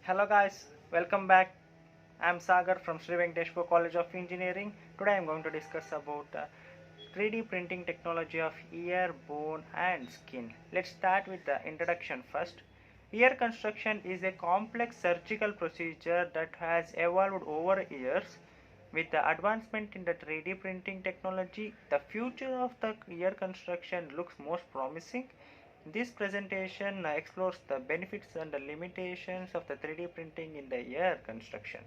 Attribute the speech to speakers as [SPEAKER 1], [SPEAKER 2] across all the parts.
[SPEAKER 1] Hello guys, welcome back. I am Sagar from Sri Venkateshwar College of Engineering. Today I am going to discuss about 3D printing technology of ear, bone and skin. Let's start with the introduction first. Ear construction is a complex surgical procedure that has evolved over years. With the advancement in the 3D printing technology, the future of the ear construction looks most promising. This presentation explores the benefits and the limitations of the 3D printing in the ear construction.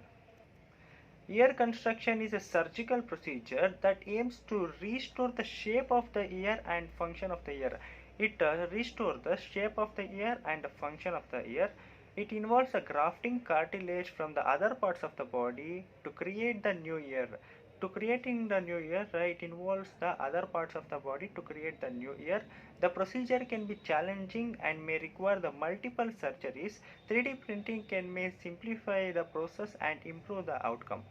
[SPEAKER 1] Ear construction is a surgical procedure that aims to restore the shape of the ear and function of the ear. It restores the shape of the ear and the function of the ear. It involves a grafting cartilage from the other parts of the body to create the new ear. To creating the new ear, it involves the other parts of the body to create the new ear. The procedure can be challenging and may require the multiple surgeries. 3D printing may simplify the process and improve the outcome.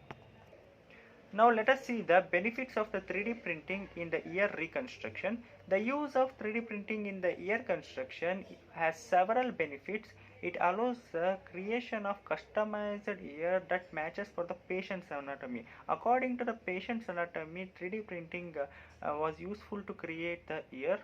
[SPEAKER 1] Now let us see the benefits of the 3D printing in the ear reconstruction. The use of 3D printing in the ear construction has several benefits. It allows the creation of customized ear that matches for the patient's anatomy. According to the patient's anatomy, 3D printing was useful to create the ear.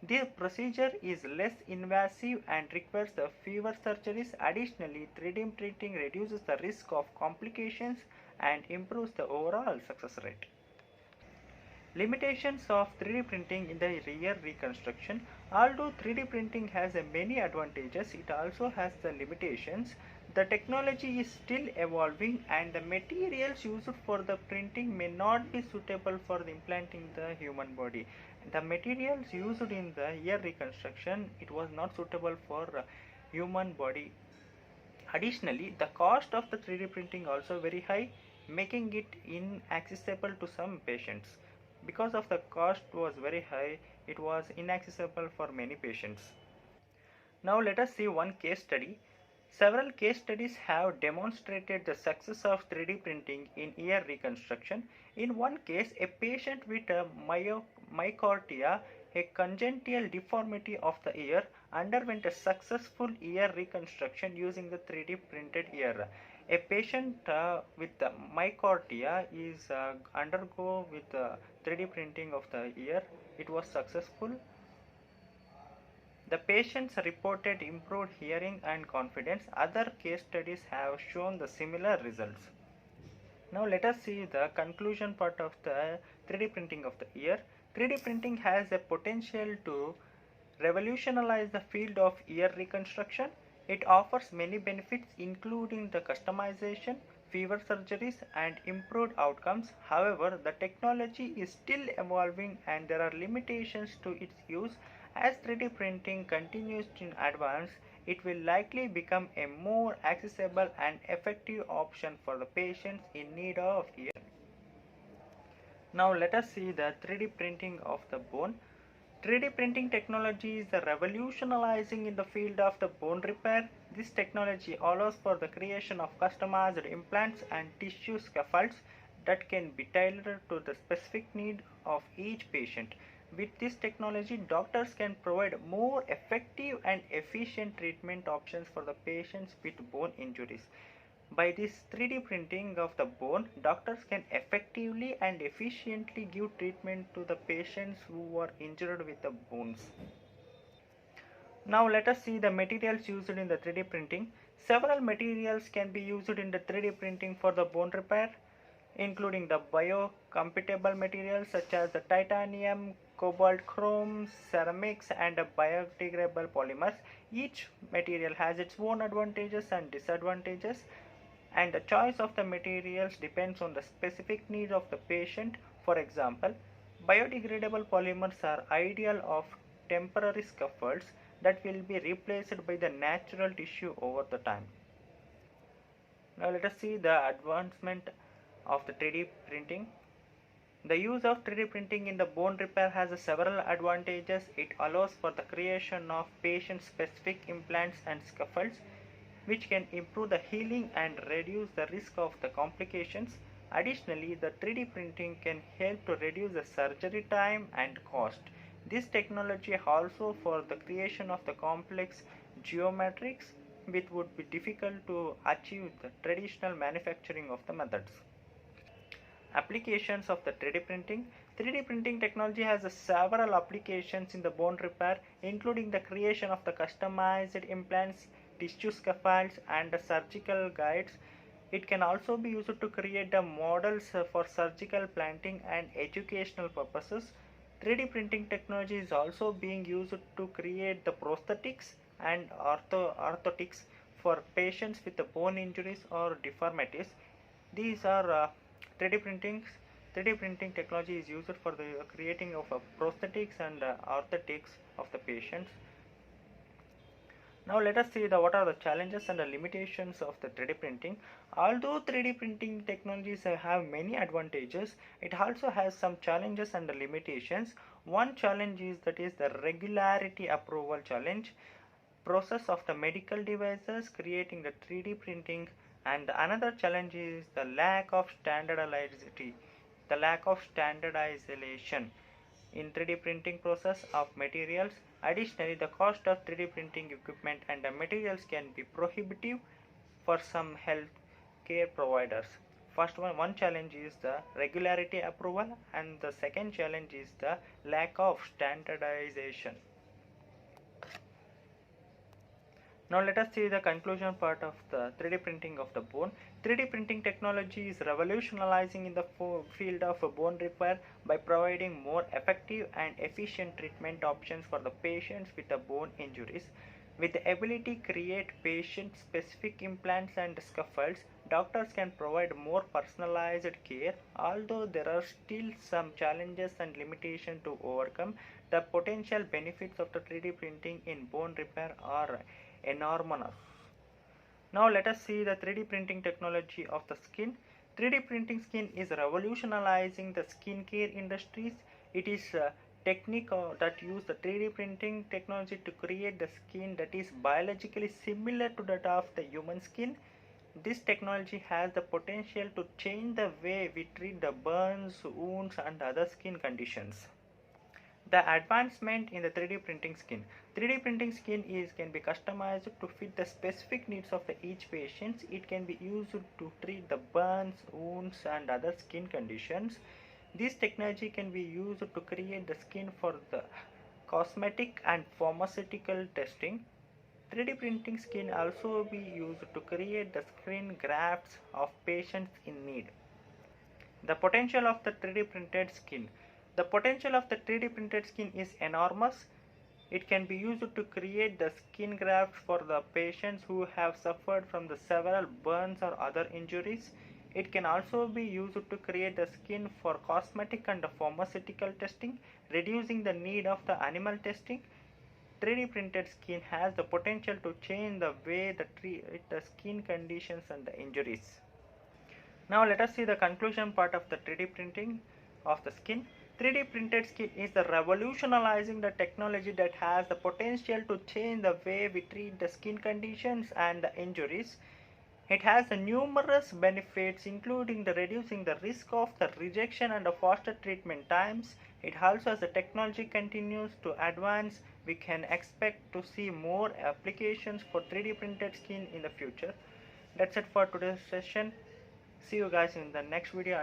[SPEAKER 1] The procedure is less invasive and requires the fewer surgeries. Additionally, 3D printing reduces the risk of complications and improves the overall success rate. Limitations of 3D printing in the ear reconstruction. Although 3D printing has many advantages, it also has the limitations. The technology is still evolving and the materials used for the printing may not be suitable for the implanting the human body. The materials used in the ear reconstruction, it was not suitable for human body. Additionally, the cost of the 3D printing also very high, making it inaccessible to some patients. Because of the cost was very high, it was inaccessible for many patients. Now let us see one case study. Several case studies have demonstrated the success of 3D printing in ear reconstruction. In one case, a patient with a mycorrhea, a congenital deformity of the ear, underwent a successful ear reconstruction using the 3D printed ear. A patient with mycorrhea is undergo with 3D printing of the ear. It was successful. The patients reported improved hearing and confidence. Other case studies have shown the similar results. Now let us see the conclusion part of the 3D printing of the ear. 3D printing has a potential to revolutionize the field of ear reconstruction. It offers many benefits including the customization, fewer surgeries and improved outcomes. However, the technology is still evolving and there are limitations to its use. As 3D printing continues to advance, it will likely become a more accessible and effective option for the patients in need of ear. Now let us see the 3D printing of the bone. 3D printing technology is revolutionizing in the field of the bone repair. This technology allows for the creation of customized implants and tissue scaffolds that can be tailored to the specific need of each patient. With this technology, doctors can provide more effective and efficient treatment options for the patients with bone injuries. By this 3D printing of the bone, doctors can effectively and efficiently give treatment to the patients who are injured with the bones. Now let us see the materials used in the 3D printing. Several materials can be used in the 3D printing for the bone repair, including the biocompatible materials such as the titanium, cobalt, chrome, ceramics and biodegradable polymers. Each material has its own advantages and disadvantages, and the choice of the materials depends on the specific needs of the patient. For example, biodegradable polymers are ideal of temporary scaffolds that will be replaced by the natural tissue over the time. Now let us see the advancement of the 3D printing. The use of 3D printing in the bone repair has several advantages. It allows for the creation of patient-specific implants and scaffolds, which can improve the healing and reduce the risk of the complications. Additionally, the 3D printing can help to reduce the surgery time and cost. This technology also for the creation of the complex geometrics which would be difficult to achieve the traditional manufacturing of the methods. Applications of the 3D printing. 3D printing technology has several applications in the bone repair, including the creation of the customized implants, tissue scaffolds, and the surgical guides. It can also be used to create the models for surgical planting and educational purposes. 3D printing technology is also being used to create the prosthetics and orthotics for patients with the bone injuries or deformities. These are 3D printings. 3D printing technology is used for the creating of prosthetics and orthotics of the patients. Now let us see what are the challenges and the limitations of the 3D printing. Although 3D printing technologies have many advantages, it also has some challenges and limitations. One challenge is the regularity approval challenge, process of the medical devices creating the 3D printing, and another challenge is the lack of standardization in 3D printing process of materials. Additionally, the cost of 3D printing equipment and the materials can be prohibitive for some health care providers. First one challenge is the regularity approval, and the second challenge is the lack of standardization. Now let us see the conclusion part of the 3D printing of the bone. 3D printing technology is revolutionizing in the field of bone repair by providing more effective and efficient treatment options for the patients with the bone injuries. With the ability to create patient-specific implants and scaffolds, doctors can provide more personalized care. Although there are still some challenges and limitations to overcome, the potential benefits of the 3D printing in bone repair are enormous. Now let us see the 3D printing technology of the skin. 3D printing skin is revolutionizing the skincare industries. It is a technique that use the 3D printing technology to create the skin that is biologically similar to that of the human skin. This technology has the potential to change the way we treat the burns, wounds, and other skin conditions. The advancement in the 3D printing skin. 3D printing skin can be customized to fit the specific needs of each patient. It can be used to treat the burns, wounds, and other skin conditions. This technology can be used to create the skin for the cosmetic and pharmaceutical testing. 3D printing skin also be used to create the skin grafts of patients in need. The potential of the 3D printed skin. The potential of the 3D printed skin is enormous. It can be used to create the skin grafts for the patients who have suffered from the several burns or other injuries. It can also be used to create the skin for cosmetic and pharmaceutical testing, reducing the need of the animal testing. 3D printed skin has the potential to change the way the skin conditions and the injuries. Now let us see the conclusion part of the 3D printing of the skin. 3D printed skin is revolutionizing the technology that has the potential to change the way we treat the skin conditions and the injuries. It has numerous benefits, including the reducing the risk of the rejection and the faster treatment times. It also, as the technology continues to advance, we can expect to see more applications for 3D printed skin in the future. That's it for today's session. See you guys in the next video.